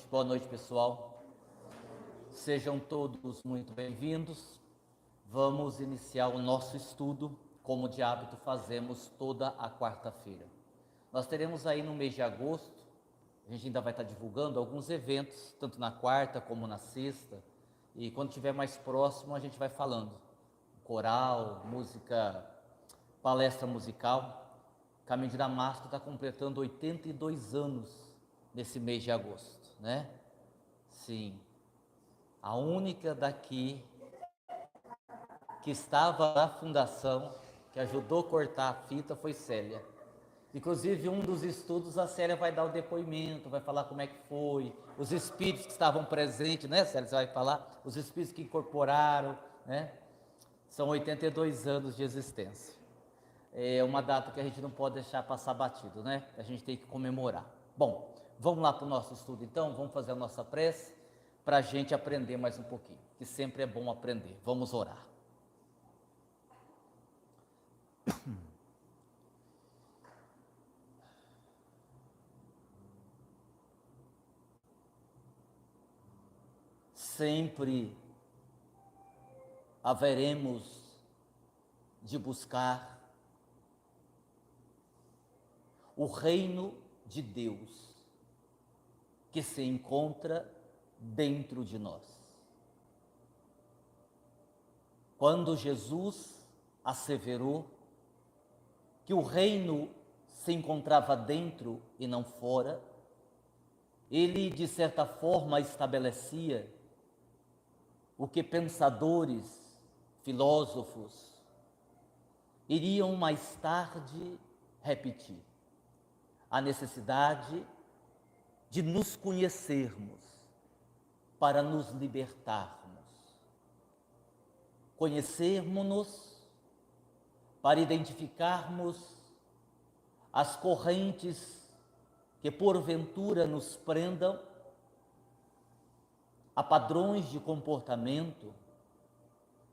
Boa noite, pessoal. Sejam todos muito bem-vindos. Vamos iniciar o nosso estudo, como de hábito fazemos toda a quarta-feira. Nós teremos aí no mês de agosto, a gente ainda vai estar divulgando alguns eventos, tanto na quarta como na sexta, e quando estiver mais próximo a gente vai falando. Coral, música, palestra musical. Caminho de Damasco está completando 82 anos nesse mês de agosto, né? Sim, a única daqui que estava na fundação, que ajudou a cortar a fita, foi Célia. Inclusive, um dos estudos, a Célia vai dar o depoimento, vai falar como é que foi, os espíritos que estavam presentes, né, Célia? Você vai falar, os espíritos que incorporaram, né? São 82 anos de existência. É uma data que a gente não pode deixar passar batido, né? A gente tem que comemorar. Bom, vamos lá para o nosso estudo então, vamos fazer a nossa prece para a gente aprender mais um pouquinho, que sempre é bom aprender. Vamos orar. Sempre haveremos de buscar o reino de Deus que se encontra dentro de nós. Quando Jesus asseverou que o reino se encontrava dentro e não fora, ele de certa forma estabelecia o que pensadores, filósofos iriam mais tarde repetir: a necessidade de nos conhecermos para nos libertarmos. Conhecermos-nos para identificarmos as correntes que porventura nos prendam a padrões de comportamento,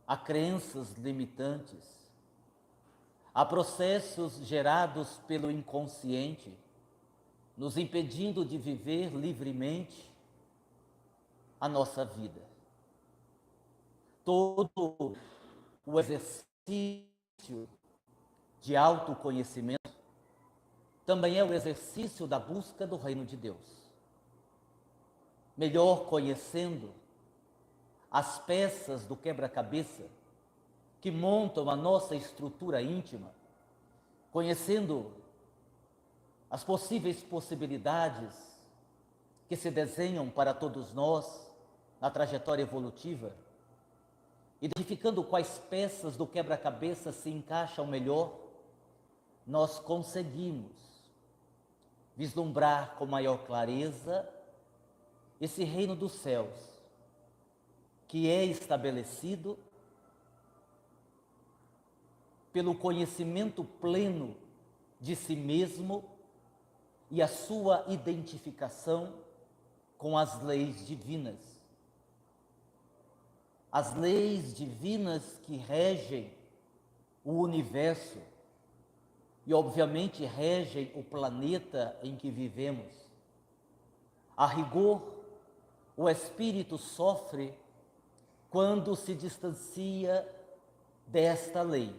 a crenças limitantes, a processos gerados pelo inconsciente, nos impedindo de viver livremente a nossa vida. Todo o exercício de autoconhecimento também é o exercício da busca do reino de Deus. Melhor conhecendo as peças do quebra-cabeça que montam a nossa estrutura íntima, conhecendo as possíveis possibilidades que se desenham para todos nós na trajetória evolutiva, identificando quais peças do quebra-cabeça se encaixam melhor, nós conseguimos vislumbrar com maior clareza esse reino dos céus, que é estabelecido pelo conhecimento pleno de si mesmo e a sua identificação com as leis divinas. As leis divinas que regem o universo e, obviamente, regem o planeta em que vivemos. A rigor, o espírito sofre quando se distancia desta lei.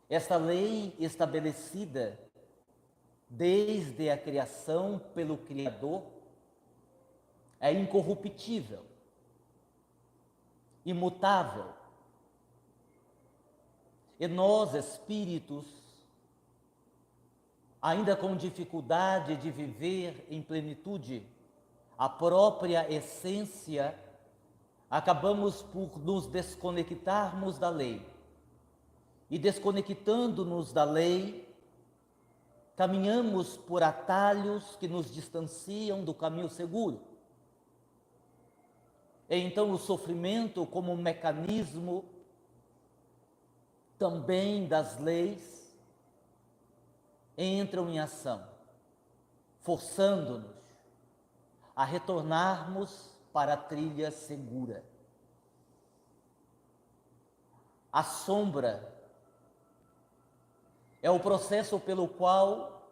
Esta lei estabelecida desde a criação pelo Criador é incorruptível, imutável. E nós, espíritos, ainda com dificuldade de viver em plenitude a própria essência, acabamos por nos desconectarmos da lei. E desconectando-nos da lei, caminhamos por atalhos que nos distanciam do caminho seguro. E então o sofrimento, como um mecanismo também das leis, entram em ação, forçando-nos a retornarmos para a trilha segura. A sombra é o processo pelo qual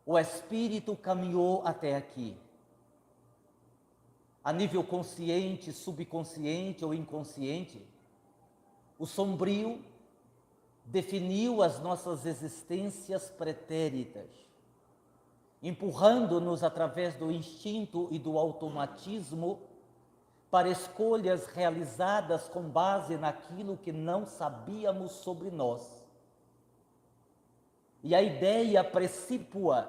o espírito caminhou até aqui. a nível consciente, subconsciente ou inconsciente, o sombrio definiu as nossas existências pretéritas, empurrando-nos através do instinto e do automatismo para escolhas realizadas com base naquilo que não sabíamos sobre nós. E a ideia precípua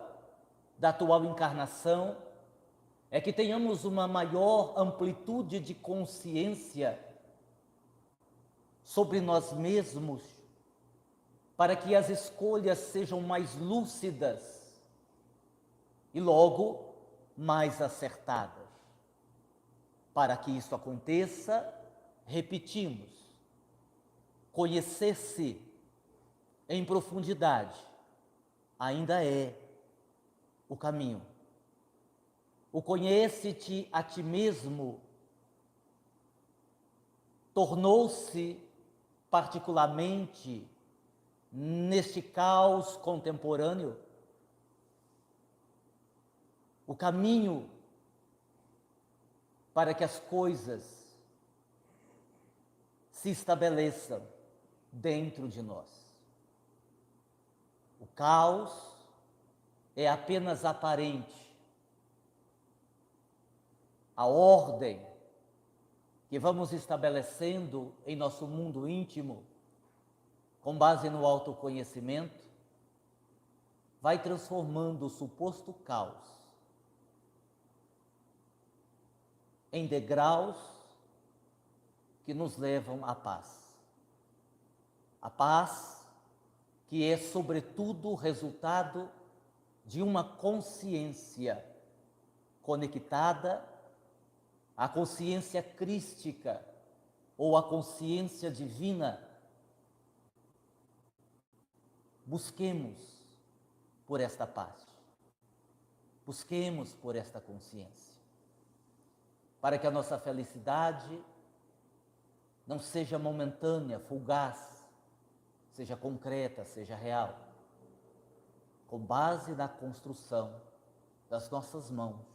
da atual encarnação é que tenhamos uma maior amplitude de consciência sobre nós mesmos, para que as escolhas sejam mais lúcidas e logo mais acertadas. Para que isso aconteça, repetimos, conhecer-se em profundidade ainda é o caminho. O conhece-te a ti mesmo tornou-se, particularmente neste caos contemporâneo, o caminho para que as coisas se estabeleçam dentro de nós. O caos é apenas aparente. A ordem que vamos estabelecendo em nosso mundo íntimo, com base no autoconhecimento, vai transformando o suposto caos em degraus que nos levam à paz. A paz que é, sobretudo, resultado de uma consciência conectada à consciência crística ou à consciência divina. Busquemos por esta paz. Busquemos por esta consciência, para que a nossa felicidade não seja momentânea, fugaz, seja concreta, seja real, com base na construção das nossas mãos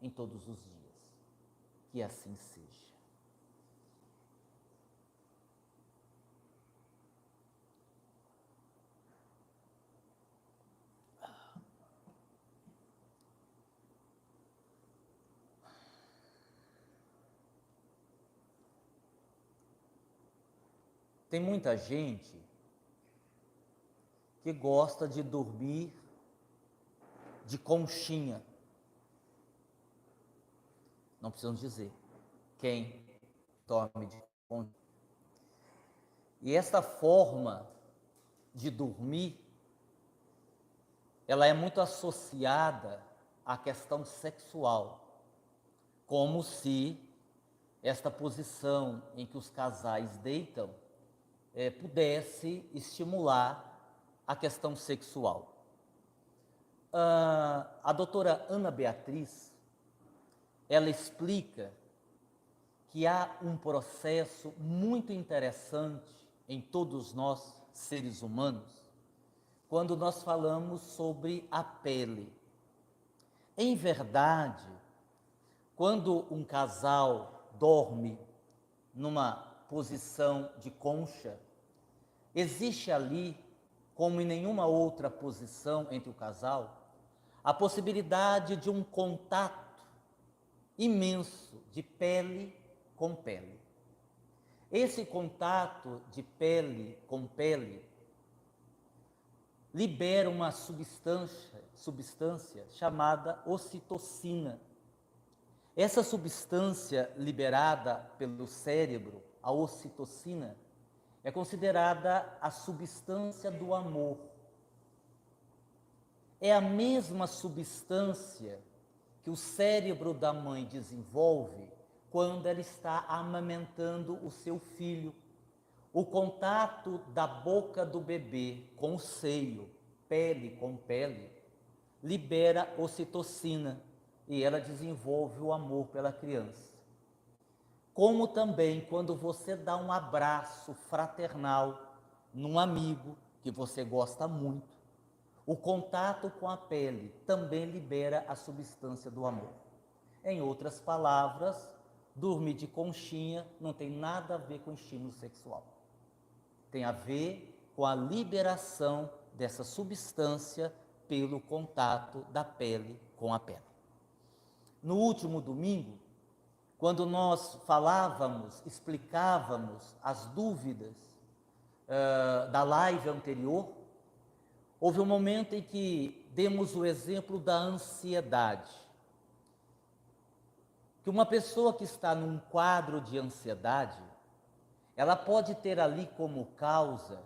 em todos os dias. Que assim seja. Tem muita gente que gosta de dormir de conchinha. Não precisamos dizer quem dorme de conchinha. E esta forma de dormir, ela é muito associada à questão sexual, como se esta posição em que os casais deitam pudesse estimular a questão sexual. A doutora Ana Beatriz, ela explica que há um processo muito interessante em todos nós, seres humanos, quando nós falamos sobre a pele. Em verdade, quando um casal dorme numa posição de concha, existe ali, como em nenhuma outra posição entre o casal, a possibilidade de um contato imenso de pele com pele. Esse contato de pele com pele libera uma substância chamada ocitocina. Essa substância liberada pelo cérebro, a ocitocina, é considerada a substância do amor. É a mesma substância que o cérebro da mãe desenvolve quando ela está amamentando o seu filho. O contato da boca do bebê com o seio, pele com pele, libera ocitocina e ela desenvolve o amor pela criança. Como também quando você dá um abraço fraternal num amigo que você gosta muito, o contato com a pele também libera a substância do amor. Em outras palavras, dormir de conchinha não tem nada a ver com estímulo sexual. Tem a ver com a liberação dessa substância pelo contato da pele com a pele. No último domingo, quando nós falávamos, explicávamos as dúvidas da live anterior, houve um momento em que demos o exemplo da ansiedade. Que uma pessoa que está num quadro de ansiedade, ela pode ter ali como causa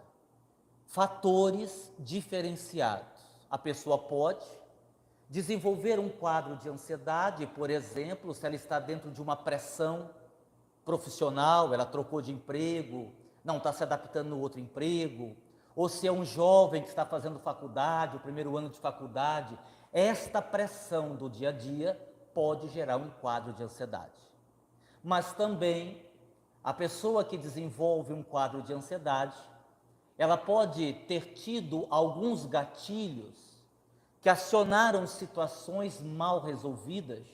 fatores diferenciados. A pessoa pode desenvolver um quadro de ansiedade, por exemplo, se ela está dentro de uma pressão profissional, ela trocou de emprego, não está se adaptando no outro emprego, ou se é um jovem que está fazendo faculdade, o primeiro ano de faculdade, esta pressão do dia a dia pode gerar um quadro de ansiedade. Mas também, a pessoa que desenvolve um quadro de ansiedade, ela pode ter tido alguns gatilhos que acionaram situações mal resolvidas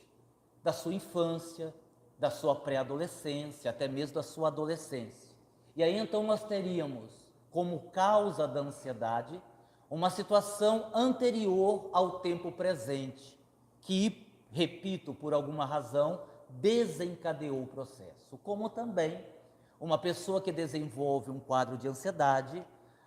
da sua infância, da sua pré-adolescência, até mesmo da sua adolescência. E aí então nós teríamos como causa da ansiedade uma situação anterior ao tempo presente, que, repito, por alguma razão, desencadeou o processo. Como também uma pessoa que desenvolve um quadro de ansiedade,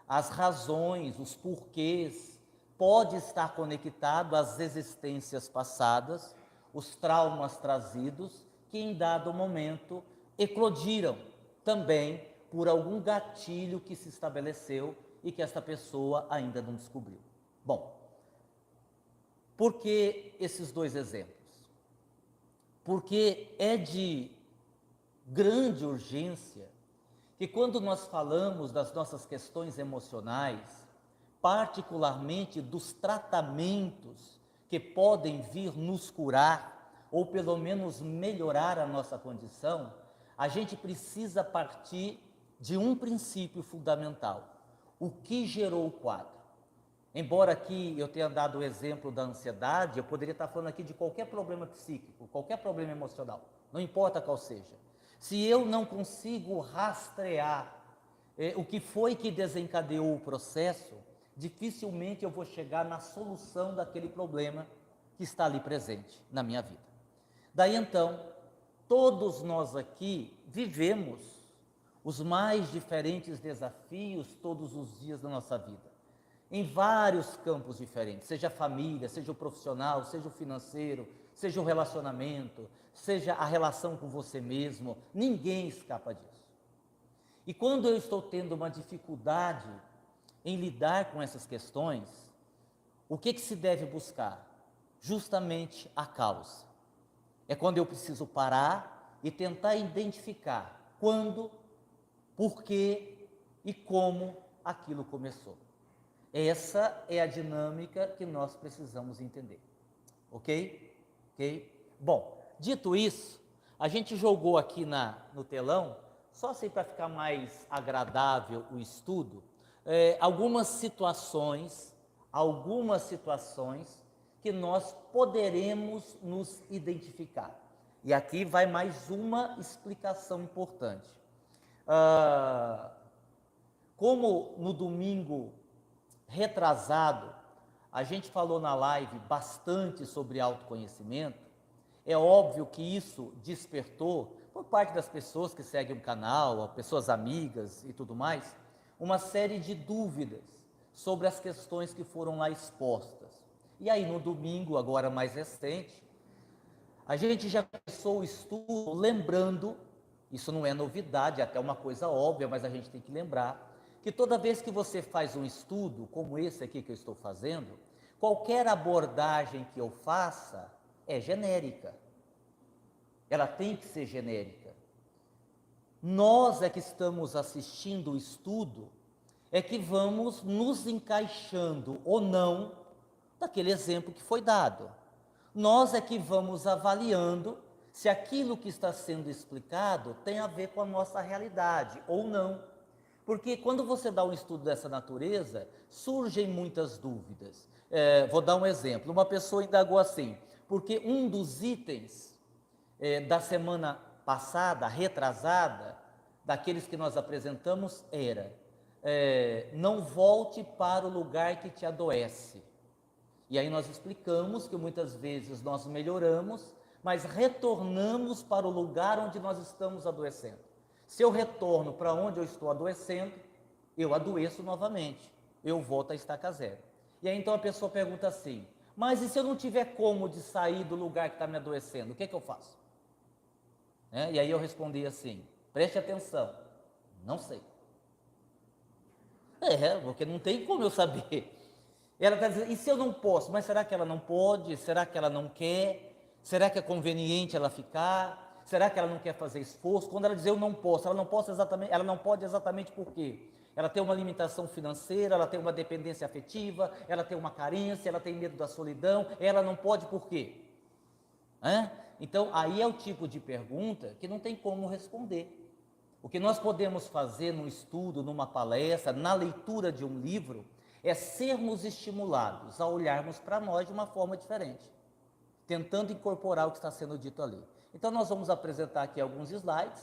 as razões, os porquês, pode estar conectado às existências passadas, os traumas trazidos, que em dado momento eclodiram também por algum gatilho que se estabeleceu e que esta pessoa ainda não descobriu. Bom, por que esses dois exemplos? Porque é de grande urgência que quando nós falamos das nossas questões emocionais, particularmente dos tratamentos que podem vir nos curar, ou pelo menos melhorar a nossa condição, a gente precisa partir de um princípio fundamental: o que gerou o quadro. Embora aqui eu tenha dado o exemplo da ansiedade, eu poderia estar falando aqui de qualquer problema psíquico, qualquer problema emocional, não importa qual seja. Se eu não consigo rastrear o que foi que desencadeou o processo, dificilmente eu vou chegar na solução daquele problema que está ali presente na minha vida. Daí então, todos nós aqui vivemos os mais diferentes desafios todos os dias da nossa vida, em vários campos diferentes, seja a família, seja o profissional, seja o financeiro, seja o relacionamento, seja a relação com você mesmo, ninguém escapa disso. E quando eu estou tendo uma dificuldade em lidar com essas questões, o que se deve buscar? Justamente a causa. É quando eu preciso parar e tentar identificar quando, por quê e como aquilo começou. Essa é a dinâmica que nós precisamos entender. Ok? Ok? Bom, dito isso, a gente jogou aqui no telão, só assim para ficar mais agradável o estudo, algumas situações que nós poderemos nos identificar. E aqui vai mais uma explicação importante. Como no domingo retrasado, a gente falou na live bastante sobre autoconhecimento, é óbvio que isso despertou, por parte das pessoas que seguem o canal, pessoas amigas e tudo mais, uma série de dúvidas sobre as questões que foram lá expostas. E aí no domingo, agora mais recente, a gente já começou o estudo lembrando, isso não é novidade, é até uma coisa óbvia, mas a gente tem que lembrar, que toda vez que você faz um estudo, como esse aqui que eu estou fazendo, qualquer abordagem que eu faça é genérica. Ela tem que ser genérica. Nós é que estamos assistindo o estudo, é que vamos nos encaixando ou não daquele exemplo que foi dado. Nós é que vamos avaliando se aquilo que está sendo explicado tem a ver com a nossa realidade ou não. Porque quando você dá um estudo dessa natureza, surgem muitas dúvidas. Vou dar um exemplo. Uma pessoa indagou assim, porque um dos itens da semana passada, retrasada, daqueles que nós apresentamos, era não volte para o lugar que te adoece. E aí nós explicamos que muitas vezes nós melhoramos, mas retornamos para o lugar onde nós estamos adoecendo. Se eu retorno para onde eu estou adoecendo, eu adoeço novamente, eu volto a estaca zero. E aí então a pessoa pergunta assim, mas e se eu não tiver como de sair do lugar que está me adoecendo, o que eu faço? E aí eu respondi assim, preste atenção, não sei. Porque não tem como eu saber. Ela está dizendo, e se eu não posso? Mas será que ela não pode? Será que ela não quer? Será que é conveniente ela ficar? Será que ela não quer fazer esforço? Quando ela diz eu não posso, ela não pode exatamente por quê? Ela tem uma limitação financeira, ela tem uma dependência afetiva, ela tem uma carência, ela tem medo da solidão, ela não pode por quê? Então, aí é o tipo de pergunta que não tem como responder. O que nós podemos fazer num estudo, numa palestra, na leitura de um livro, é sermos estimulados a olharmos para nós de uma forma diferente, tentando incorporar o que está sendo dito ali. Então, nós vamos apresentar aqui alguns slides,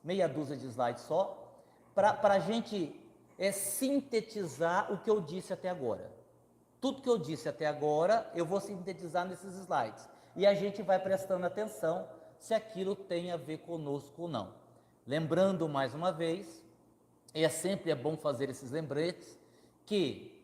meia dúzia de slides só, para a gente sintetizar o que eu disse até agora. Tudo que eu disse até agora, eu vou sintetizar nesses slides. E a gente vai prestando atenção se aquilo tem a ver conosco ou não. Lembrando mais uma vez, sempre é bom fazer esses lembretes, que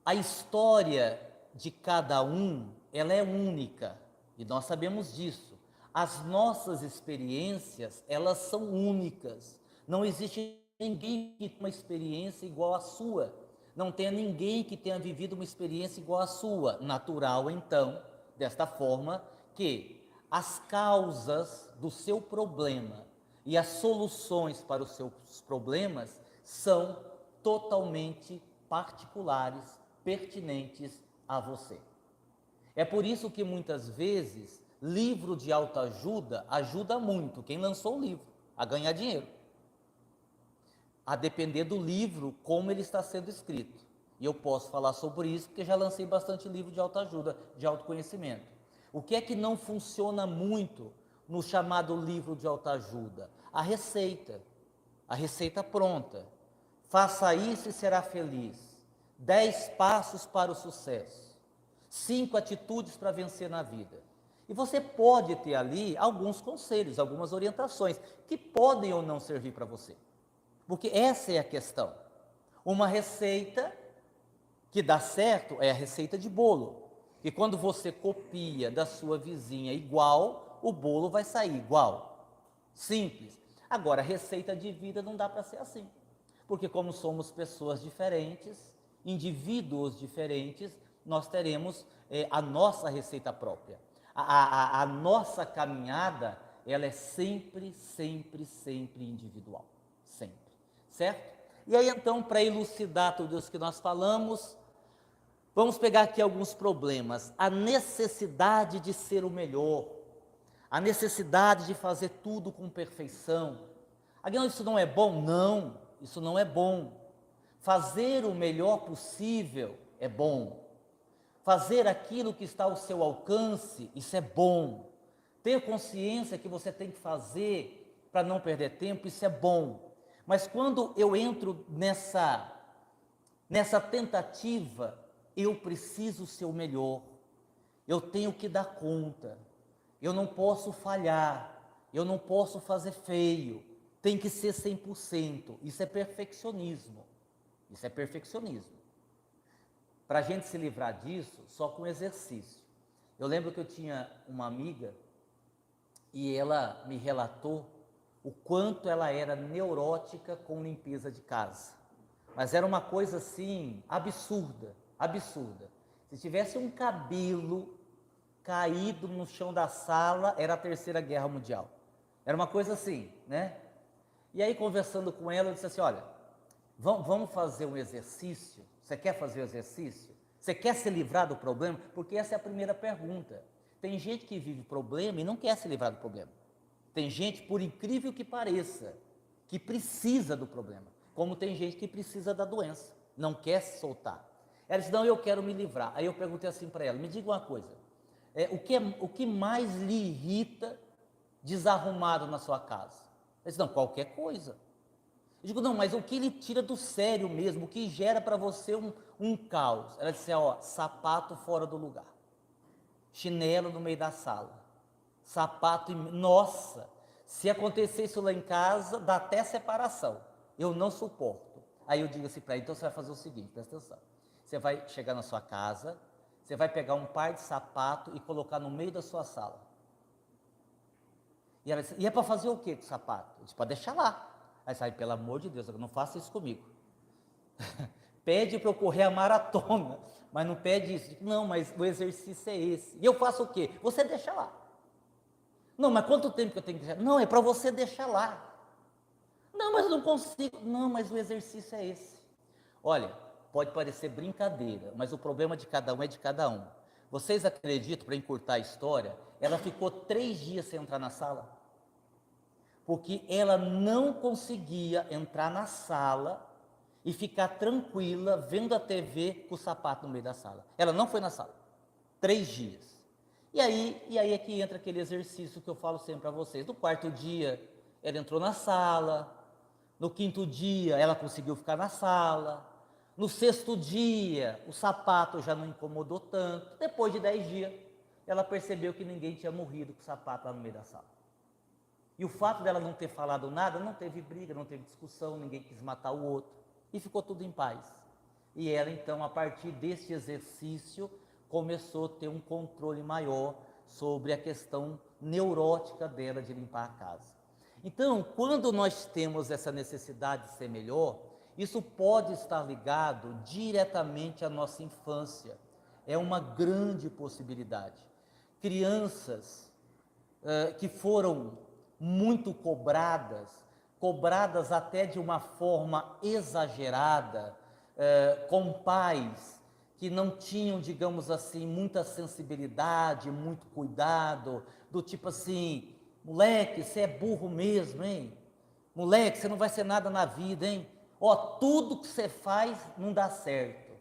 a história de cada um, ela é única, e nós sabemos disso. As nossas experiências, elas são únicas. Não existe ninguém que tenha uma experiência igual à sua. Não tenha ninguém que tenha vivido uma experiência igual à sua. Natural, então, desta forma, que as causas do seu problema e as soluções para os seus problemas são totalmente particulares, pertinentes a você. É por isso que muitas vezes livro de autoajuda ajuda muito quem lançou o livro a ganhar dinheiro, a depender do livro, como ele está sendo escrito. E eu posso falar sobre isso porque já lancei bastante livro de autoajuda, de autoconhecimento. O que é que não funciona muito no chamado livro de autoajuda? A receita pronta. Faça isso e será feliz. 10 passos para o sucesso. 5 atitudes para vencer na vida. E você pode ter ali alguns conselhos, algumas orientações, que podem ou não servir para você. Porque essa é a questão. Uma receita que dá certo é a receita de bolo. E quando você copia da sua vizinha igual, o bolo vai sair igual. Simples. Agora, receita de vida não dá para ser assim. Porque como somos pessoas diferentes, indivíduos diferentes, nós teremos a nossa receita própria. A nossa caminhada, ela é sempre, sempre, sempre individual. Sempre. Certo? E aí então, para elucidar tudo isso que nós falamos, vamos pegar aqui alguns problemas. A necessidade de ser o melhor, a necessidade de fazer tudo com perfeição. Aguinaldo, isso não é bom? Não, isso não é bom. Fazer o melhor possível é bom. Fazer aquilo que está ao seu alcance, isso é bom. Ter consciência que você tem que fazer para não perder tempo, isso é bom. Mas quando eu entro nessa tentativa, eu preciso ser o melhor, eu tenho que dar conta, eu não posso falhar, eu não posso fazer feio, tem que ser 100%, isso é perfeccionismo, Para a gente se livrar disso, só com exercício. Eu lembro que eu tinha uma amiga e ela me relatou o quanto ela era neurótica com limpeza de casa. Mas era uma coisa assim, absurda. Se tivesse um cabelo caído no chão da sala, era a Terceira Guerra Mundial. Era uma coisa assim, né? E aí, conversando com ela, eu disse assim, olha, vamos fazer um exercício? Você quer fazer o exercício? Você quer se livrar do problema? Porque essa é a primeira pergunta. Tem gente que vive problema e não quer se livrar do problema. Tem gente, por incrível que pareça, que precisa do problema. Como tem gente que precisa da doença, não quer se soltar. Ela disse, não, eu quero me livrar. Aí eu perguntei assim para ela, me diga uma coisa, O que mais lhe irrita desarrumado na sua casa? Ele diz, não, qualquer coisa. Eu digo, não, mas o que lhe tira do sério mesmo, o que gera para você um caos? Ela disse, ó, sapato fora do lugar, chinelo no meio da sala, sapato, nossa, se acontecer isso lá em casa, dá até separação, eu não suporto. Aí eu digo assim para ele, então você vai fazer o seguinte, presta atenção, você vai chegar na sua casa, você vai pegar um par de sapato e colocar no meio da sua sala. E ela disse, e é para fazer o quê com o sapato? Eu disse, para deixar lá. Aí sai, pelo amor de Deus, não faça isso comigo. Pede para eu correr a maratona, mas não pede isso. Não, mas o exercício é esse. E eu faço o quê? Você deixa lá. Não, mas quanto tempo que eu tenho que deixar? Não, é para você deixar lá. Não, mas eu não consigo. Não, mas o exercício é esse. Olha, pode parecer brincadeira, mas o problema de cada um é de cada um. Vocês acreditam, para encurtar a história, ela ficou 3 dias sem entrar na sala? Porque ela não conseguia entrar na sala e ficar tranquila vendo a TV com o sapato no meio da sala. Ela não foi na sala. 3 dias. E aí é que entra aquele exercício que eu falo sempre para vocês. No 4º dia, ela entrou na sala. No 5º dia, ela conseguiu ficar na sala. No 6º dia, o sapato já não incomodou tanto. Depois de 10 dias, ela percebeu que ninguém tinha morrido com o sapato lá no meio da sala. E o fato dela não ter falado nada, não teve briga, não teve discussão, ninguém quis matar o outro. E ficou tudo em paz. E ela, então, a partir desse exercício, começou a ter um controle maior sobre a questão neurótica dela de limpar a casa. Então, quando nós temos essa necessidade de ser melhor, isso pode estar ligado diretamente à nossa infância. É uma grande possibilidade. Crianças que foram muito cobradas até de uma forma exagerada, com pais que não tinham, digamos assim, muita sensibilidade, muito cuidado, do tipo assim, moleque, você é burro mesmo, hein? Moleque, você não vai ser nada na vida, hein? Ó, tudo que você faz não dá certo.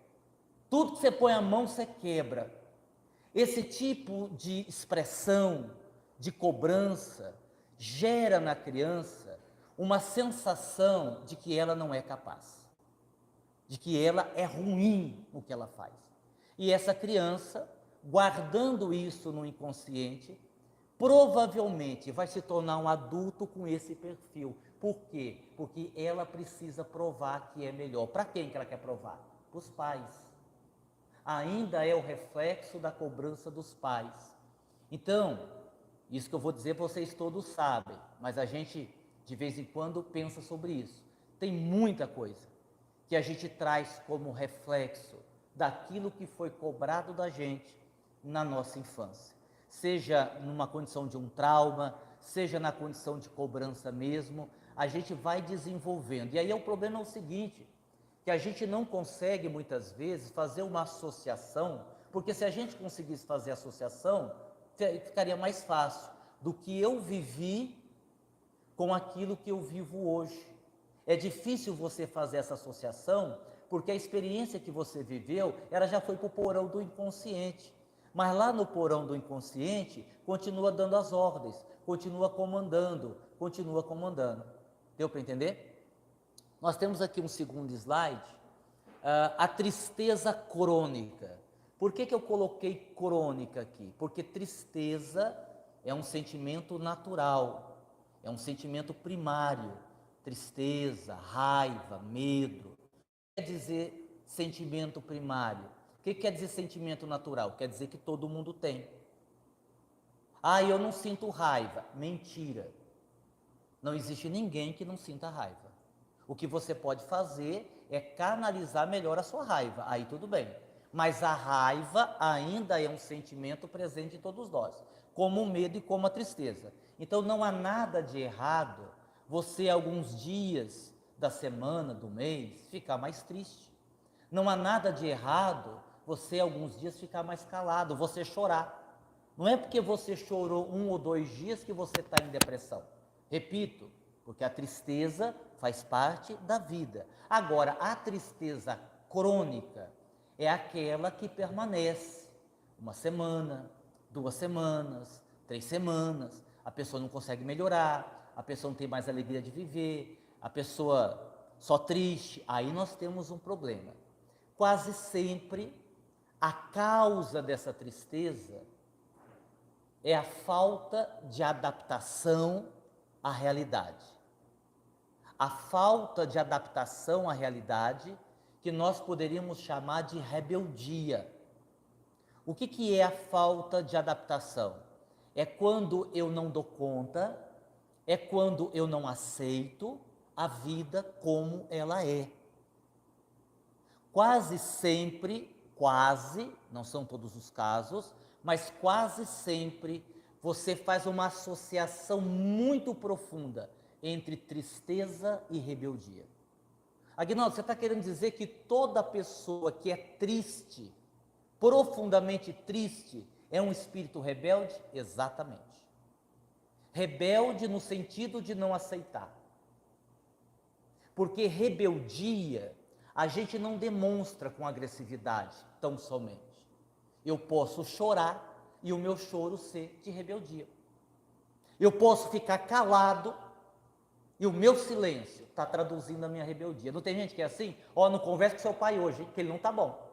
Tudo que você põe a mão, você quebra. Esse tipo de expressão, de cobrança, gera na criança uma sensação de que ela não é capaz, de que ela é ruim no que ela faz. E essa criança, guardando isso no inconsciente, provavelmente vai se tornar um adulto com esse perfil. Por quê? Porque ela precisa provar que é melhor. Para quem que ela quer provar? Para os pais. Ainda é o reflexo da cobrança dos pais. Então, isso que eu vou dizer vocês todos sabem, mas a gente de vez em quando pensa sobre isso. Tem muita coisa que a gente traz como reflexo daquilo que foi cobrado da gente na nossa infância. Seja numa condição de um trauma, seja na condição de cobrança mesmo, a gente vai desenvolvendo. E aí o problema é o seguinte, que a gente não consegue muitas vezes fazer uma associação, porque se a gente conseguisse fazer associação, ficaria mais fácil do que eu vivi com aquilo que eu vivo hoje. É difícil você fazer essa associação, porque a experiência que você viveu, ela já foi para o porão do inconsciente. Mas lá no porão do inconsciente, continua dando as ordens, continua comandando. Deu para entender? Nós temos aqui um segundo slide, a tristeza crônica. Por que eu coloquei crônica aqui? Porque tristeza é um sentimento natural, é um sentimento primário. Tristeza, raiva, medo. O que quer dizer sentimento primário? O que quer dizer sentimento natural? Quer dizer que todo mundo tem. Ah, eu não sinto raiva. Mentira. Não existe ninguém que não sinta raiva. O que você pode fazer é canalizar melhor a sua raiva. Aí tudo bem. Mas a raiva ainda é um sentimento presente em todos nós, como o medo e como a tristeza. Então não há nada de errado você, alguns dias da semana, do mês, ficar mais triste. Não há nada de errado você, alguns dias, ficar mais calado, você chorar. Não é porque você chorou 1 ou 2 dias que você está em depressão. Repito, porque a tristeza faz parte da vida. Agora, a tristeza crônica é aquela que permanece 1 semana, 2 semanas, 3 semanas, a pessoa não consegue melhorar, a pessoa não tem mais alegria de viver, a pessoa só triste, aí nós temos um problema. Quase sempre a causa dessa tristeza é a falta de adaptação à realidade. A falta de adaptação à realidade que nós poderíamos chamar de rebeldia. O que é a falta de adaptação? É quando eu não dou conta, é quando eu não aceito a vida como ela é. Quase sempre, não são todos os casos, mas quase sempre você faz uma associação muito profunda entre tristeza e rebeldia. Aguinaldo, você está querendo dizer que toda pessoa que é triste, profundamente triste, é um espírito rebelde? Exatamente. Rebelde no sentido de não aceitar. Porque rebeldia a gente não demonstra com agressividade, tão somente. Eu posso chorar e o meu choro ser de rebeldia. Eu posso ficar calado e o meu silêncio está traduzindo a minha rebeldia. Não tem gente que é assim? Ó, não conversa com seu pai hoje, que ele não está bom.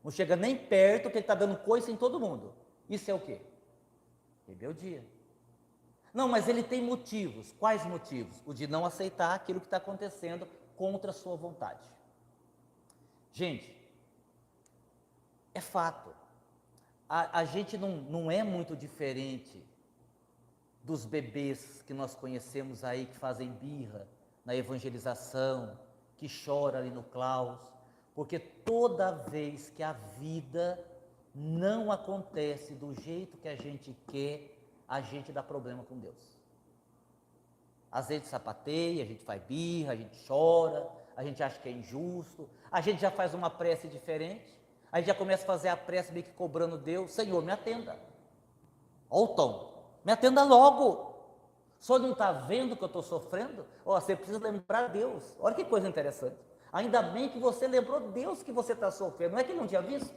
Não chega nem perto, que ele está dando coice em todo mundo. Isso é o quê? Rebeldia. Não, mas ele tem motivos. Quais motivos? O de não aceitar aquilo que está acontecendo contra a sua vontade. Gente, é fato. A gente não é muito diferente dos bebês que nós conhecemos aí, que fazem birra na evangelização, que chora ali no claustro, porque toda vez que a vida não acontece do jeito que a gente quer, a gente dá problema com Deus. Às vezes sapateia, a gente faz birra, a gente chora, a gente acha que é injusto, a gente já faz uma prece diferente, a gente já começa a fazer a prece meio que cobrando Deus: Senhor, me atenda. Olha o tom, me atenda logo. O senhor não está vendo que eu estou sofrendo? Você precisa lembrar Deus. Olha que coisa interessante. Ainda bem que você lembrou Deus que você está sofrendo, não é que não tinha visto?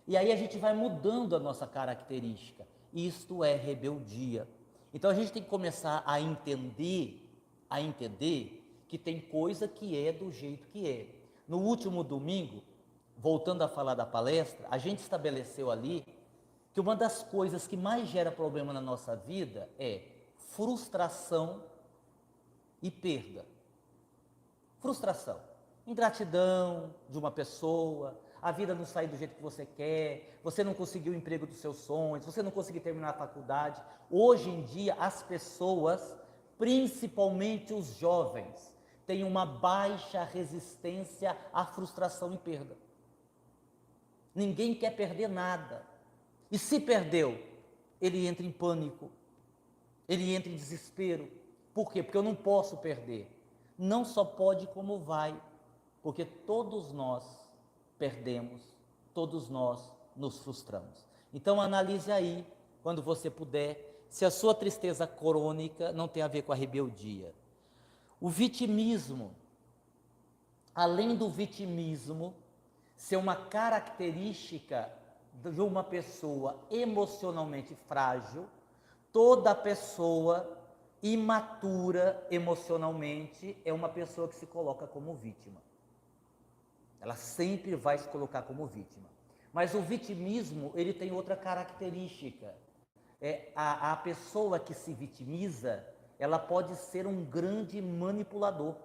E aí a gente vai mudando a nossa característica. Isto é rebeldia. Então a gente tem que começar a entender que tem coisa que é do jeito que é. No último domingo, voltando a falar da palestra, a gente estabeleceu ali que uma das coisas que mais gera problema na nossa vida é frustração e perda. Frustração, ingratidão de uma pessoa, a vida não sair do jeito que você quer, você não conseguiu o emprego dos seus sonhos, você não conseguiu terminar a faculdade. Hoje em dia, as pessoas, principalmente os jovens, têm uma baixa resistência à frustração e perda. Ninguém quer perder nada. E se perdeu, ele entra em pânico, ele entra em desespero. Por quê? Porque eu não posso perder. Não só pode, como vai, porque todos nós perdemos, todos nós nos frustramos. Então analise aí, quando você puder, se a sua tristeza crônica não tem a ver com a rebeldia. O vitimismo, além do vitimismo ser uma característica de uma pessoa emocionalmente frágil, toda pessoa imatura emocionalmente é uma pessoa que se coloca como vítima. Ela sempre vai se colocar como vítima. Mas o vitimismo, ele tem outra característica. A pessoa que se vitimiza, ela pode ser um grande manipulador.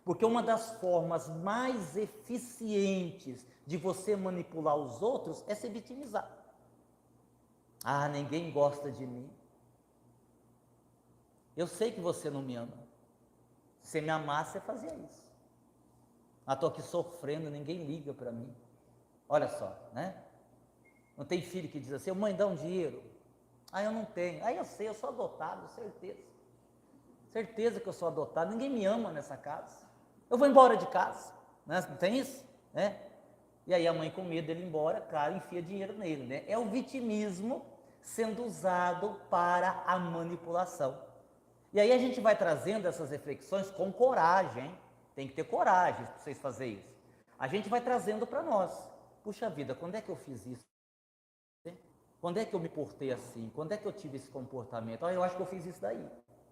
Porque uma das formas mais eficientes de você manipular os outros é se vitimizar. Ah, ninguém gosta de mim. Eu sei que você não me ama. Se você me amasse, você fazia isso. Estou aqui sofrendo, ninguém liga para mim. Olha só, né? Não tem filho que diz assim: mãe, dá um dinheiro. Eu não tenho. Eu sei, eu sou adotado, certeza. Certeza que eu sou adotado, ninguém me ama nessa casa. Eu vou embora de casa, né? Não tem isso? Né? E aí a mãe, com medo dele ir embora, claro, enfia dinheiro nele, né? É o vitimismo sendo usado para a manipulação. E aí a gente vai trazendo essas reflexões com coragem, hein? Tem que ter coragem para vocês fazerem isso. A gente vai trazendo para nós. Puxa vida, quando é que eu fiz isso? Quando é que eu me portei assim? Quando é que eu tive esse comportamento? Olha, eu acho que eu fiz isso daí.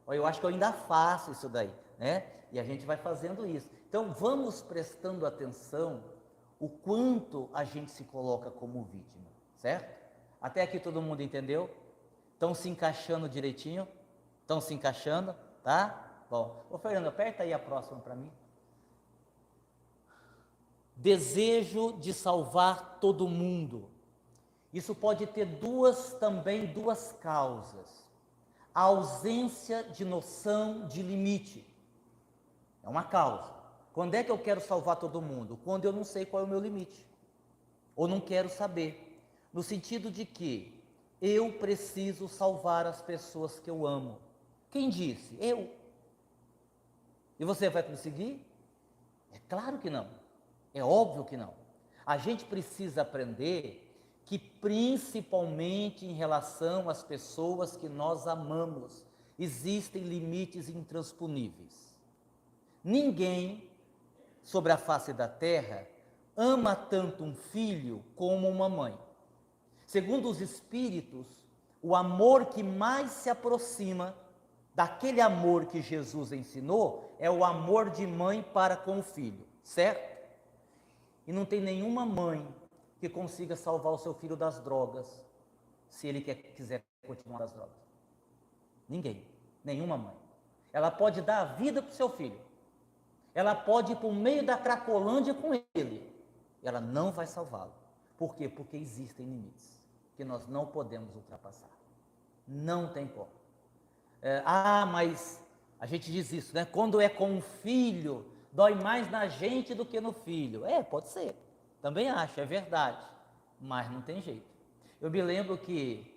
Olha, eu acho que eu ainda faço isso daí, né? E a gente vai fazendo isso. Então, vamos prestando atenção o quanto a gente se coloca como vítima, certo? Até aqui todo mundo entendeu? Estão se encaixando direitinho? Estão se encaixando, tá? Bom, ô Fernando, aperta aí a próxima para mim. Desejo de salvar todo mundo. Isso pode ter duas causas. A ausência de noção de limite é uma causa. Quando é que eu quero salvar todo mundo? Quando eu não sei qual é o meu limite, ou não quero saber, no sentido de que eu preciso salvar as pessoas que eu amo. Quem disse? Eu. E você vai conseguir? É claro que não. É óbvio que não. A gente precisa aprender que, principalmente em relação às pessoas que nós amamos, existem limites intransponíveis. Ninguém sobre a face da terra ama tanto um filho como uma mãe. Segundo os espíritos, o amor que mais se aproxima daquele amor que Jesus ensinou é o amor de mãe para com o filho, certo? E não tem nenhuma mãe que consiga salvar o seu filho das drogas, se ele quiser continuar nas drogas. Ninguém, nenhuma mãe. Ela pode dar a vida para o seu filho, ela pode ir para o meio da Cracolândia com ele, ela não vai salvá-lo. Por quê? Porque existem limites que nós não podemos ultrapassar. Não tem como. Mas a gente diz isso, né? Quando é com um filho, dói mais na gente do que no filho. Pode ser. Também acho, é verdade. Mas não tem jeito. Eu me lembro que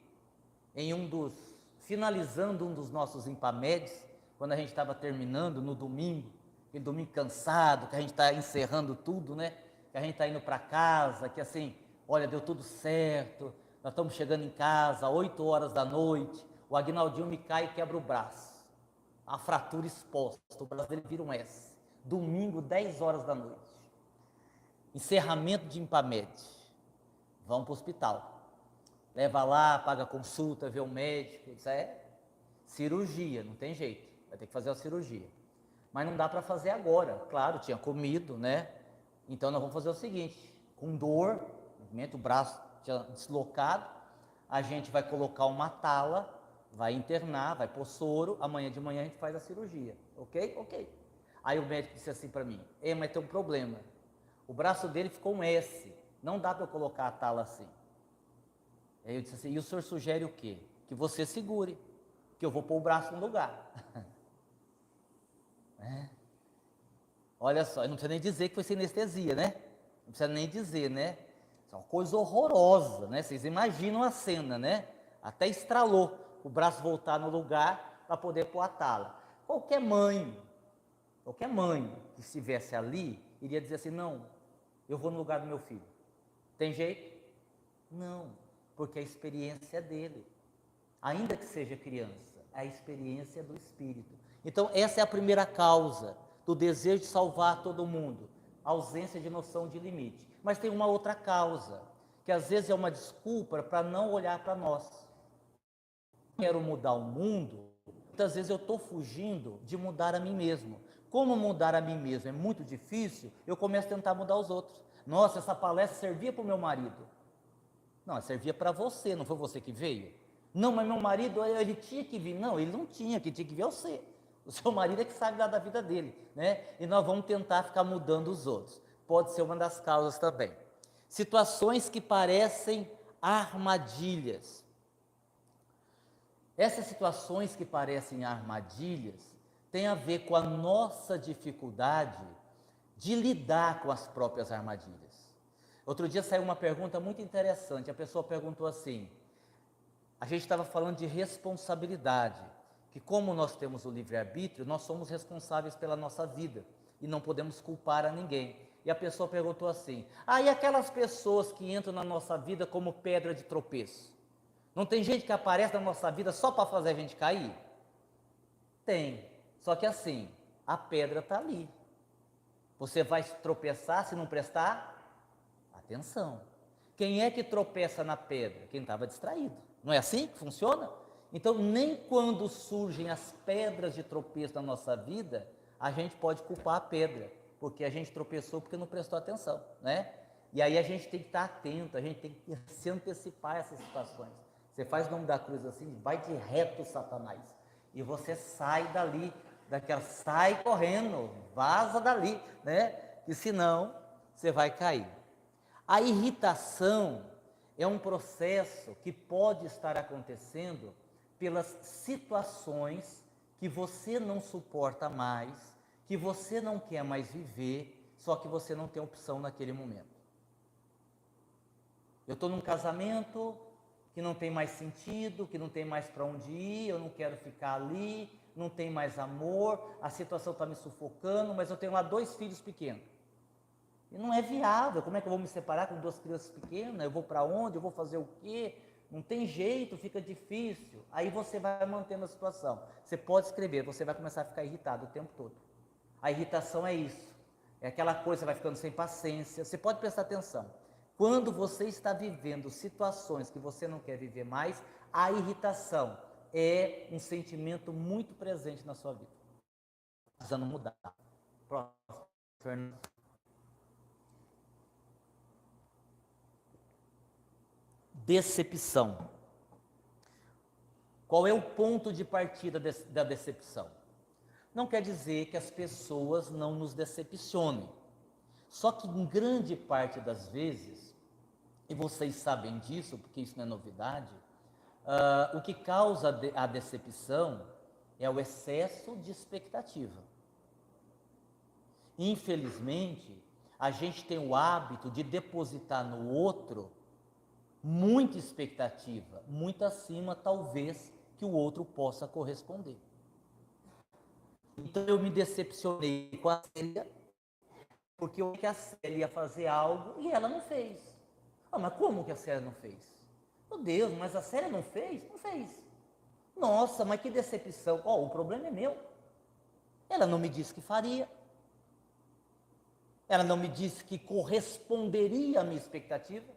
finalizando um dos nossos Impamedes, quando a gente estava terminando no domingo, aquele domingo cansado, que a gente está encerrando tudo, né? Que a gente está indo para casa, que assim, olha, deu tudo certo, nós estamos chegando em casa, 8 horas da noite, o Aguinaldinho me cai e quebra o braço, a fratura exposta, o braço dele vira um S. Domingo, 10 horas da noite, encerramento de Impamed, vamos para o hospital, leva lá, paga consulta, vê o médico, isso é cirurgia, não tem jeito, vai ter que fazer a cirurgia, mas não dá para fazer agora, claro, tinha comido, né? Então nós vamos fazer o seguinte, com dor, o braço tinha deslocado, a gente vai colocar uma tala, vai internar, vai pôr soro, amanhã de manhã a gente faz a cirurgia, ok? Ok. Aí o médico disse assim para mim, mas tem um problema, o braço dele ficou um S, não dá para eu colocar a tala assim. Aí eu disse assim, e o senhor sugere o quê? Que você segure, que eu vou pôr o braço no lugar. Olha só, eu não precisa nem dizer que foi sem anestesia, né? Não precisa nem dizer, né? É uma coisa horrorosa, né? Vocês imaginam a cena, né? Até estralou o braço voltar no lugar para poder pôr a tala. Qualquer mãe que estivesse ali, iria dizer assim, não, eu vou no lugar do meu filho. Tem jeito? Não, porque a experiência é dele. Ainda que seja criança, a experiência é do espírito. Então, essa é a primeira causa do desejo de salvar todo mundo, a ausência de noção de limite. Mas tem uma outra causa, que às vezes é uma desculpa para não olhar para nós. Quero mudar o mundo, muitas vezes eu estou fugindo de mudar a mim mesmo. Como mudar a mim mesmo é muito difícil, eu começo a tentar mudar os outros. Nossa, essa palestra servia para o meu marido. Não, servia para você, não foi você que veio? Não, mas meu marido, ele tinha que vir. Não, ele não tinha, quem tinha que vir é você. O seu marido é que sabe da vida dele, né? E nós vamos tentar ficar mudando os outros. Pode ser uma das causas também. Situações que parecem armadilhas. Essas situações que parecem armadilhas têm a ver com a nossa dificuldade de lidar com as próprias armadilhas. Outro dia saiu uma pergunta muito interessante. A pessoa perguntou assim, a gente estava falando de responsabilidade, que como nós temos o livre-arbítrio, nós somos responsáveis pela nossa vida e não podemos culpar a ninguém. E a pessoa perguntou assim, e aquelas pessoas que entram na nossa vida como pedra de tropeço? Não tem gente que aparece na nossa vida só para fazer a gente cair? Tem, só que assim, a pedra está ali. Você vai tropeçar se não prestar atenção. Quem é que tropeça na pedra? Quem estava distraído. Não é assim que funciona? Então, nem quando surgem as pedras de tropeço na nossa vida, a gente pode culpar a pedra, porque a gente tropeçou porque não prestou atenção, né? E aí a gente tem que estar atento, a gente tem que se antecipar a essas situações. Você faz o nome da cruz assim, vai de reto, Satanás, e você sai dali, sai correndo, vaza dali, né? E senão você vai cair. A irritação é um processo que pode estar acontecendo pelas situações que você não suporta mais, que você não quer mais viver, só que você não tem opção naquele momento. Eu estou num casamento que não tem mais sentido, que não tem mais para onde ir, eu não quero ficar ali, não tem mais amor, a situação está me sufocando, mas eu tenho lá 2 filhos pequenos. E não é viável, como é que eu vou me separar com 2 crianças pequenas? Eu vou para onde? Eu vou fazer o quê? Não tem jeito, fica difícil. Aí você vai mantendo a situação. Você pode escrever, você vai começar a ficar irritado o tempo todo. A irritação é isso. É aquela coisa, vai ficando sem paciência. Você pode prestar atenção. Quando você está vivendo situações que você não quer viver mais, a irritação é um sentimento muito presente na sua vida. Precisando mudar. Próximo, Fernando. Decepção. Qual é o ponto de partida da decepção? Não quer dizer que as pessoas não nos decepcionem. Só que em grande parte das vezes, e vocês sabem disso, porque isso não é novidade, o que causa a decepção é o excesso de expectativa. Infelizmente, a gente tem o hábito de depositar no outro muita expectativa, muito acima, talvez, que o outro possa corresponder. Então eu me decepcionei com a Célia, porque eu achei que a Célia ia fazer algo e ela não fez. Mas como que a Célia não fez? Meu Deus, mas a Célia não fez? Não fez. Nossa, mas que decepção. O problema é meu. Ela não me disse que faria. Ela não me disse que corresponderia à minha expectativa.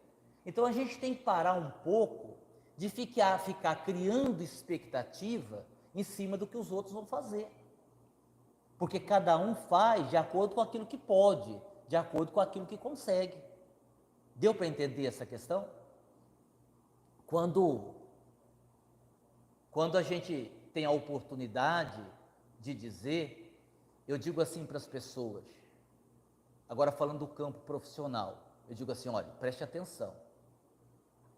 Então a gente tem que parar um pouco de ficar criando expectativa em cima do que os outros vão fazer. Porque cada um faz de acordo com aquilo que pode, de acordo com aquilo que consegue. Deu para entender essa questão? Quando a gente tem a oportunidade de dizer, eu digo assim para as pessoas, agora falando do campo profissional, eu digo assim, olha, preste atenção,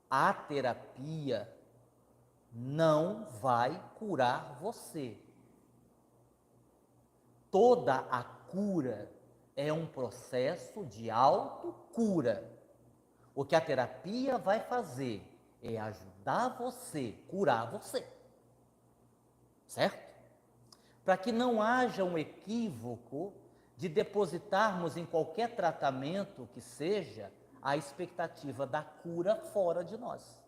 a terapia não vai curar você. Toda a cura é um processo de autocura. O que a terapia vai fazer é ajudar você, curar você. Certo? Para que não haja um equívoco de depositarmos em qualquer tratamento que seja a expectativa da cura fora de nós.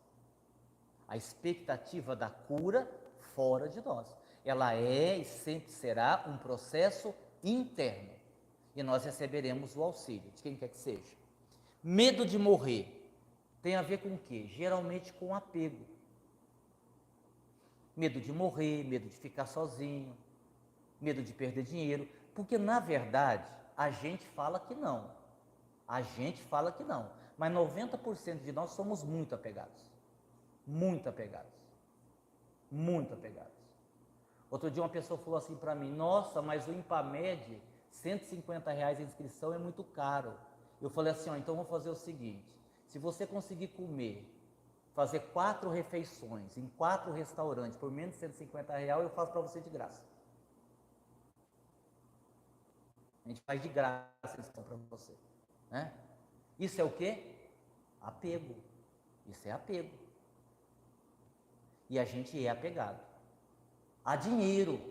A expectativa da cura fora de nós. Ela é e sempre será um processo interno. E nós receberemos o auxílio de quem quer que seja. Medo de morrer tem a ver com o quê? Geralmente com apego. Medo de morrer, medo de ficar sozinho, medo de perder dinheiro. Porque, na verdade, a gente fala que não. A gente fala que não. Mas 90% de nós somos muito apegados. Muito apegados. Muito apegados. Outro dia uma pessoa falou assim para mim, nossa, mas o Impamed, R$150 a inscrição é muito caro. Eu falei assim, então vou fazer o seguinte, se você conseguir comer, fazer 4 refeições em 4 restaurantes por menos de R$150, eu faço para você de graça. A gente faz de graça a inscrição para você. Né? Isso é o quê? Apego. Isso é apego. E a gente é apegado a dinheiro.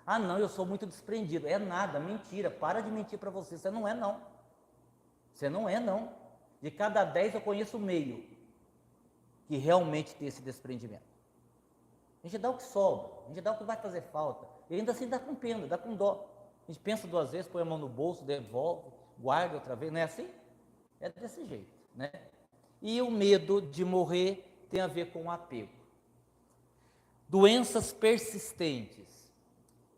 Não, eu sou muito desprendido. É nada, mentira. Para de mentir para você. Você não é, não. Você não é, não. De cada 10 eu conheço meio que realmente tem esse desprendimento. A gente dá o que sobra, a gente dá o que vai fazer falta. E ainda assim dá com pena, dá com dó. A gente pensa 2 vezes, põe a mão no bolso, devolve, guarda outra vez. Não é assim? É desse jeito, né? E o medo de morrer tem a ver com o apego. Doenças persistentes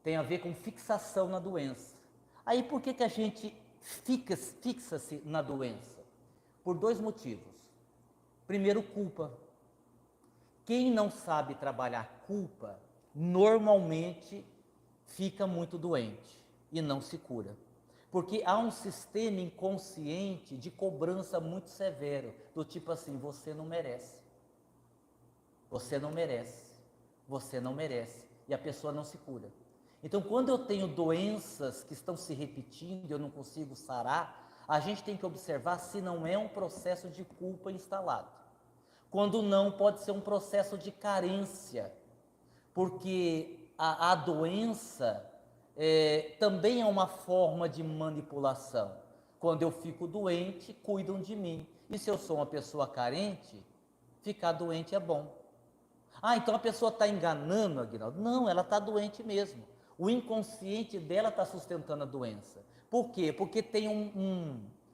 tem a ver com fixação na doença. Aí por que a gente fixa-se na doença? Por dois motivos. Primeiro, culpa. Quem não sabe trabalhar culpa, normalmente fica muito doente e não se cura. Porque há um sistema inconsciente de cobrança muito severo, do tipo assim, você não merece. Você não merece. Você não merece. E a pessoa não se cura. Então, quando eu tenho doenças que estão se repetindo e eu não consigo sarar, a gente tem que observar se não é um processo de culpa instalado. Quando não, pode ser um processo de carência, porque a doença também é uma forma de manipulação. Quando eu fico doente, cuidam de mim. E se eu sou uma pessoa carente, ficar doente é bom. Ah, então a pessoa está enganando, Aguinaldo? Não, ela está doente mesmo. O inconsciente dela está sustentando a doença. Por quê? Porque tem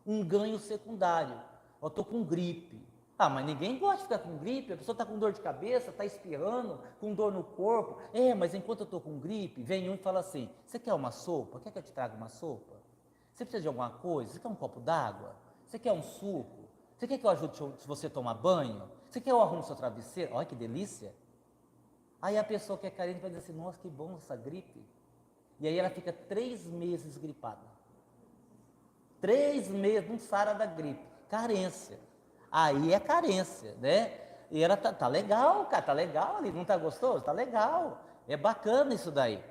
um ganho secundário. Eu estou com gripe. Ah, mas ninguém gosta de ficar com gripe. A pessoa está com dor de cabeça, está espirrando, com dor no corpo. Mas enquanto eu estou com gripe, vem um e fala assim, você quer uma sopa? Quer que eu te traga uma sopa? Você precisa de alguma coisa? Você quer um copo d'água? Você quer um suco? Você quer que eu ajude se você tomar banho? Você quer que eu arrume seu travesseiro? Olha que delícia. Aí a pessoa que é carente vai dizer assim, nossa, que bom essa gripe. E aí ela fica 3 meses gripada. 3 meses, não sara da gripe. Carência. Aí é carência, né? E ela tá legal, cara, tá legal ali, não tá gostoso? Tá legal. É bacana isso daí.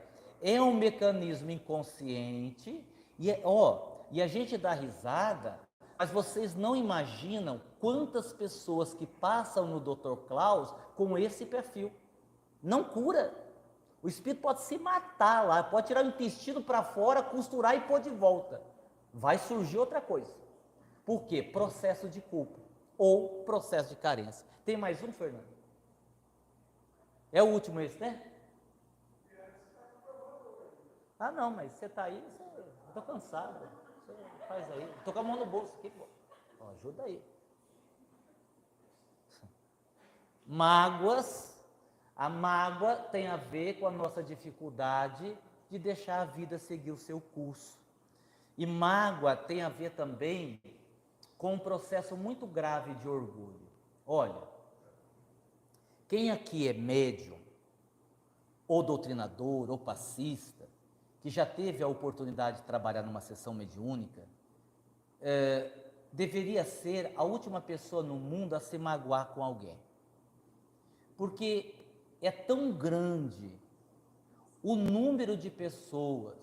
É um mecanismo inconsciente e a gente dá risada, mas vocês não imaginam quantas pessoas que passam no Dr. Klaus com esse perfil. Não cura. O espírito pode se matar lá, pode tirar o intestino para fora, costurar e pôr de volta. Vai surgir outra coisa. Por quê? Processo de culpa ou processo de carência. Tem mais um, Fernando? É o último esse, né? Ah, não, mas você está aí, eu estou cansado. Você faz aí. Estou com a mão no bolso aqui, pô. Ajuda aí. Mágoas. A mágoa tem a ver com a nossa dificuldade de deixar a vida seguir o seu curso. E mágoa tem a ver também com um processo muito grave de orgulho. Olha, quem aqui é médium, ou doutrinador, ou passista, que já teve a oportunidade de trabalhar numa sessão mediúnica, deveria ser a última pessoa no mundo a se magoar com alguém. Porque é tão grande o número de pessoas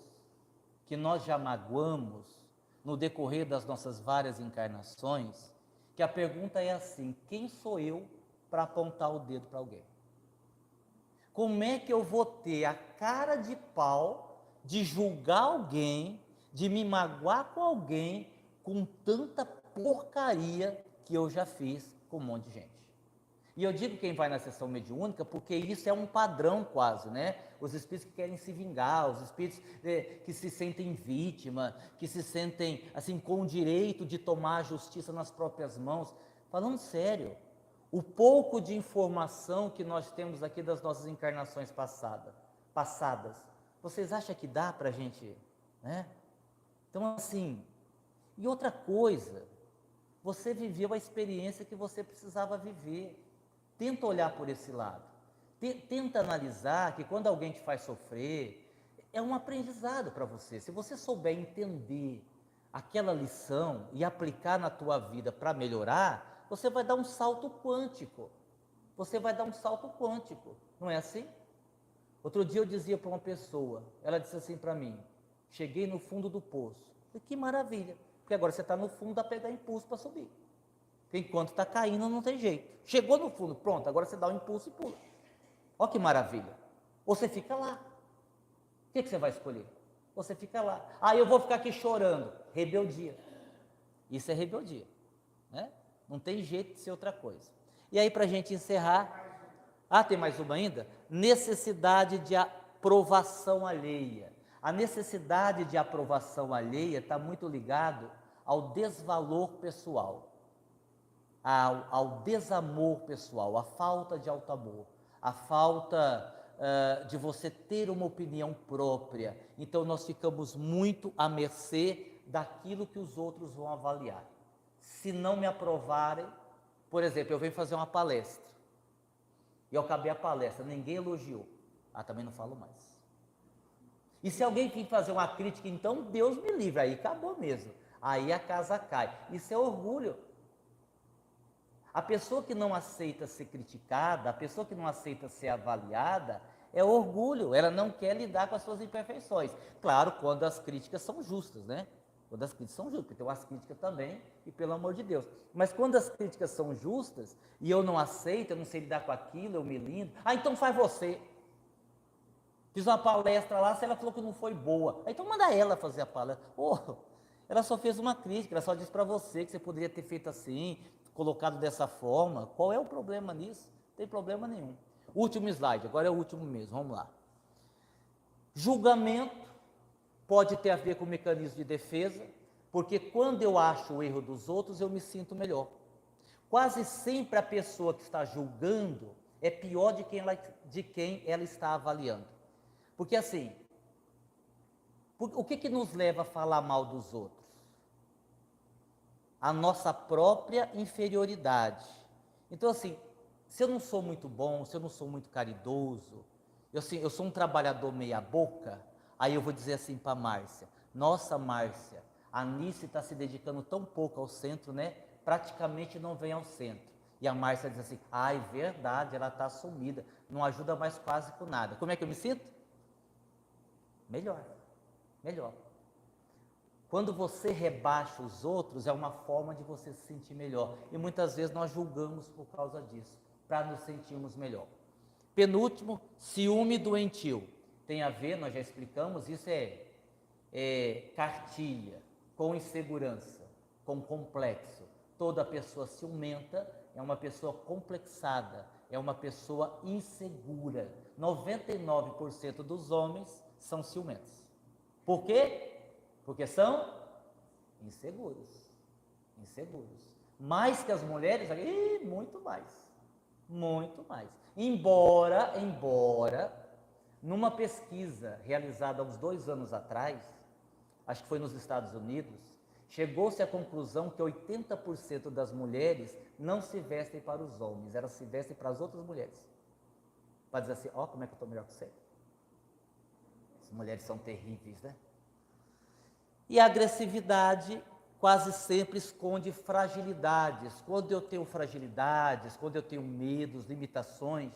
que nós já magoamos no decorrer das nossas várias encarnações, que a pergunta é assim, quem sou eu para apontar o dedo para alguém? Como é que eu vou ter a cara de pau de julgar alguém, de me magoar com alguém, com tanta porcaria que eu já fiz com um monte de gente? E eu digo quem vai na sessão mediúnica porque isso é um padrão quase, né? Os espíritos que querem se vingar, os espíritos que se sentem vítima, que se sentem assim com o direito de tomar a justiça nas próprias mãos. Falando sério, o pouco de informação que nós temos aqui das nossas encarnações passadas, vocês acham que dá para a gente, né? Então assim, e outra coisa, você viveu a experiência que você precisava viver. Tenta olhar por esse lado. Tenta analisar que quando alguém te faz sofrer, é um aprendizado para você. Se você souber entender aquela lição e aplicar na tua vida para melhorar, você vai dar um salto quântico. Você vai dar um salto quântico. Não é assim? Outro dia eu dizia para uma pessoa, ela disse assim para mim, cheguei no fundo do poço. Falei, que maravilha, porque agora você está no fundo, dá para pegar impulso para subir. Porque enquanto está caindo não tem jeito. Chegou no fundo, pronto, agora você dá um impulso e pula. Olha que maravilha. Ou você fica lá. O que você vai escolher? Você fica lá. Ah, eu vou ficar aqui chorando. Rebeldia. Isso é rebeldia, né? Não tem jeito de ser outra coisa. E aí, para a gente encerrar, tem mais uma ainda? Necessidade de aprovação alheia. A necessidade de aprovação alheia está muito ligado ao desvalor pessoal. ao desamor pessoal, à falta de auto-amor, à falta de você ter uma opinião própria. Então nós ficamos muito à mercê daquilo que os outros vão avaliar. Se não me aprovarem, por exemplo, eu venho fazer uma palestra, e eu acabei a palestra, ninguém elogiou. Também não falo mais. E se alguém vir fazer uma crítica, então Deus me livre, aí acabou mesmo. Aí a casa cai. Isso é orgulho. A pessoa que não aceita ser criticada, a pessoa que não aceita ser avaliada, é orgulho. Ela não quer lidar com as suas imperfeições. Claro, quando as críticas são justas, né? Quando as críticas são justas, porque tem umas críticas também, e pelo amor de Deus. Mas quando as críticas são justas, e eu não aceito, eu não sei lidar com aquilo, eu me lindo, então faz você. Fiz uma palestra lá, se ela falou que não foi boa, então manda ela fazer a palestra. Ela só fez uma crítica, ela só disse para você que você poderia ter feito assim, colocado dessa forma. Qual é o problema nisso? Não tem problema nenhum. Último slide, agora é o último mesmo, vamos lá. Julgamento pode ter a ver com o mecanismo de defesa, porque quando eu acho o erro dos outros, eu me sinto melhor. Quase sempre a pessoa que está julgando é pior de quem ela está avaliando. Porque assim, o que nos leva a falar mal dos outros? A nossa própria inferioridade. Então assim, se eu não sou muito bom, se eu não sou muito caridoso, eu sou um trabalhador meia boca, aí eu vou dizer assim para a Márcia: nossa, Márcia, a Nice está se dedicando tão pouco ao centro, né? Praticamente não vem ao centro. E a Márcia diz assim: é verdade, ela está sumida, não ajuda mais quase com nada. Como é que eu me sinto? Melhor. Quando você rebaixa os outros, é uma forma de você se sentir melhor. E muitas vezes nós julgamos por causa disso, para nos sentirmos melhor. Penúltimo, ciúme doentio. Tem a ver, nós já explicamos, isso é cartilha, com insegurança, com complexo. Toda pessoa ciumenta é uma pessoa complexada, é uma pessoa insegura. 99% dos homens são ciumentos. Por quê? Porque são inseguros. Mais que as mulheres, muito mais. Embora, numa pesquisa realizada há uns 2 anos atrás, acho que foi nos Estados Unidos, chegou-se à conclusão que 80% das mulheres não se vestem para os homens, elas se vestem para as outras mulheres. Para dizer assim, como é que eu estou melhor que você? As mulheres são terríveis, né? E a agressividade quase sempre esconde fragilidades. Quando eu tenho fragilidades, quando eu tenho medos, limitações,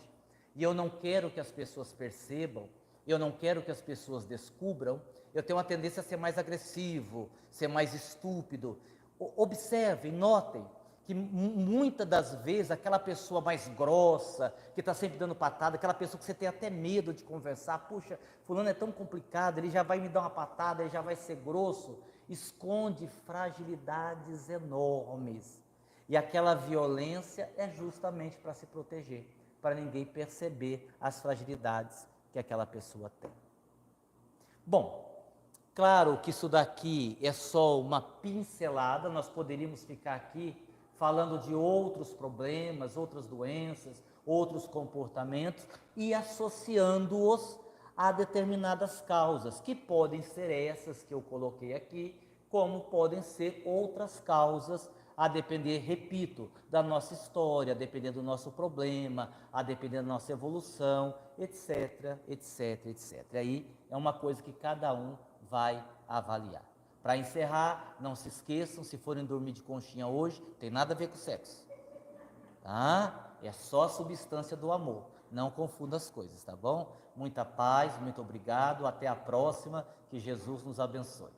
e eu não quero que as pessoas percebam, eu não quero que as pessoas descubram, eu tenho uma tendência a ser mais agressivo, ser mais estúpido. Observem, notem, que muitas das vezes aquela pessoa mais grossa, que está sempre dando patada, aquela pessoa que você tem até medo de conversar, puxa, fulano é tão complicado, ele já vai me dar uma patada, ele já vai ser grosso, esconde fragilidades enormes. E aquela violência é justamente para se proteger, para ninguém perceber as fragilidades que aquela pessoa tem. Bom, claro que isso daqui é só uma pincelada, nós poderíamos ficar aqui falando de outros problemas, outras doenças, outros comportamentos e associando-os a determinadas causas, que podem ser essas que eu coloquei aqui, como podem ser outras causas, a depender, repito, da nossa história, a depender do nosso problema, a depender da nossa evolução, etc. Aí é uma coisa que cada um vai avaliar. Para encerrar, não se esqueçam, se forem dormir de conchinha hoje, tem nada a ver com sexo, tá? É só a substância do amor, não confunda as coisas, tá bom? Muita paz, muito obrigado, até a próxima, que Jesus nos abençoe.